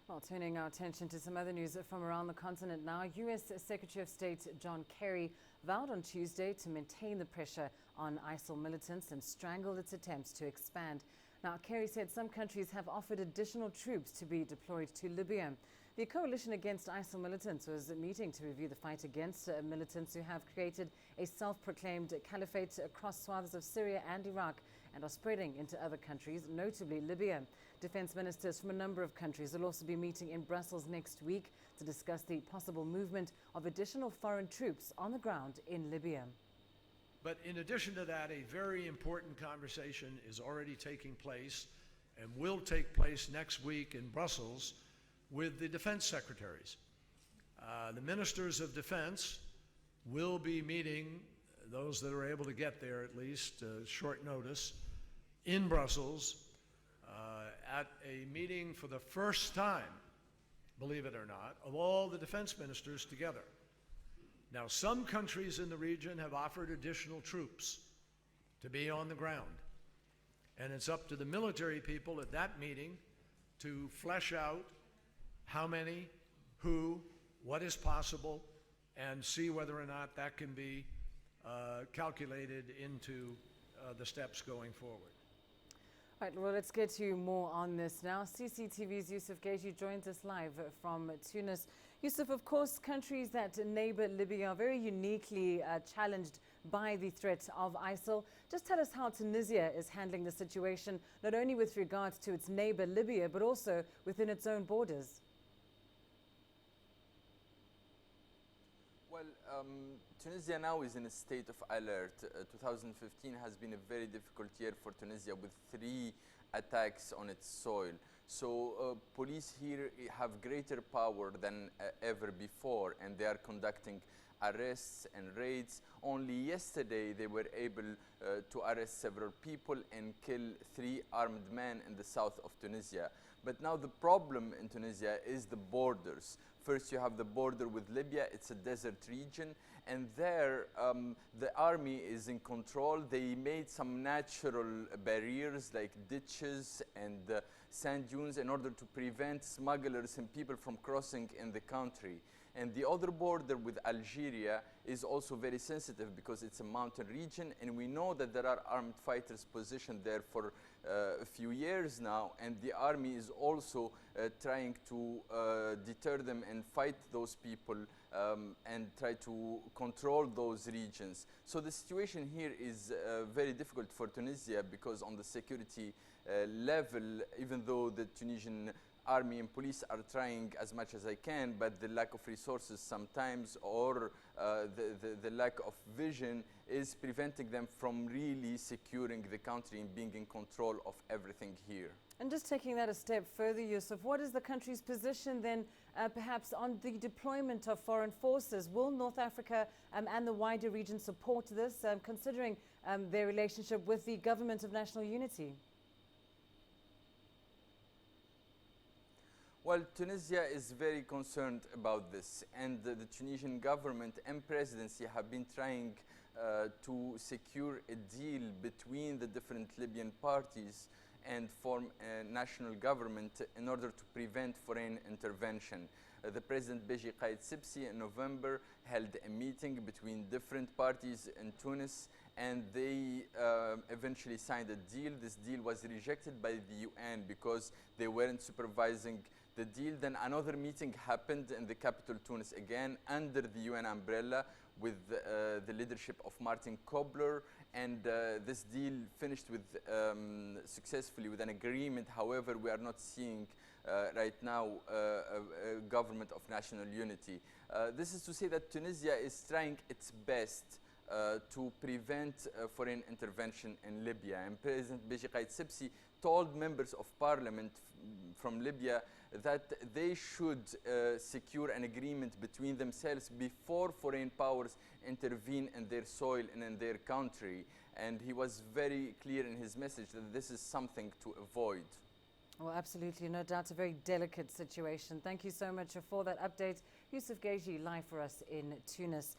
Well, turning our attention to some other news from around the continent now, U.S. Secretary of State John Kerry vowed on Tuesday to maintain the pressure on ISIL militants and strangle its attempts to expand. Now, Kerry said some countries have offered additional troops to be deployed to Libya. The coalition against ISIL militants was meeting to review the fight against militants who have created a self-proclaimed caliphate across swathes of Syria and Iraq and are spreading into other countries, notably Libya. Defense ministers from a number of countries will also be meeting in Brussels next week to discuss the possible movement of additional foreign troops on the ground in Libya. But in addition to that, a very important conversation is already taking place and will take place next week in Brussels with the defense secretaries. The ministers of defense will be meeting, those that are able to get there at least, short notice, in Brussels at a meeting for the first time, believe it or not, of all the defense ministers together. Now, some countries in the region have offered additional troops to be on the ground, and it's up to the military people at that meeting to flesh out how many, who, what is possible, and see whether or not that can be calculated into the steps going forward. Right, well, let's get to more on this now. CCTV's Yusuf Geji joins us live from Tunis. Yusuf, of course, countries that neighbor Libya are very uniquely challenged by the threat of ISIL. Just tell us how Tunisia is handling the situation, not only with regards to its neighbor Libya, but also within its own borders. Well, Tunisia now is in a state of alert. 2015 has been a very difficult year for Tunisia with 3 attacks on its soil. So police here have greater power than ever before, and they are conducting arrests and raids. Only yesterday they were able to arrest several people and kill 3 armed men in the south of Tunisia. But now the problem in Tunisia is the borders. First, you have the border with Libya. It's a desert region, and there the army is in control. They made some natural barriers like ditches and sand dunes in order to prevent smugglers and people from crossing in the country. And the other border with Algeria is also very sensitive because it's a mountain region, and we know that there are armed fighters positioned there for a few years now, and the army is also trying to deter them and fight those people and try to control those regions. So the situation here is very difficult for Tunisia because on the security level, even though the Tunisian army and police are trying as much as they can, but the lack of resources sometimes or the lack of vision is preventing them from really securing the country and being in control of everything here. And just taking that a step further, Yusuf, what is the country's position then perhaps on the deployment of foreign forces? Will North Africa and the wider region support this, considering their relationship with the Government of National Unity? Well, Tunisia is very concerned about this, and the Tunisian government and presidency have been trying to secure a deal between the different Libyan parties and form a national government in order to prevent foreign intervention. The President Beji Qaid Sibsi in November held a meeting between different parties in Tunis, and they eventually signed a deal. This deal was rejected by the UN because they weren't supervising the deal. Then another meeting happened in the capital Tunis again under the UN umbrella with the leadership of Martin Kobler, and this deal finished with successfully with an agreement. However, we are not seeing right now a government of national unity. This is to say that Tunisia is trying its best to prevent foreign intervention in Libya. And President Beji Qaid Sibsi told members of parliament from Libya that they should secure an agreement between themselves before foreign powers intervene in their soil and in their country. And he was very clear in his message that this is something to avoid. Well, absolutely, no doubt, a very delicate situation. Thank you so much for that update. Yusuf Geji, live for us in Tunis.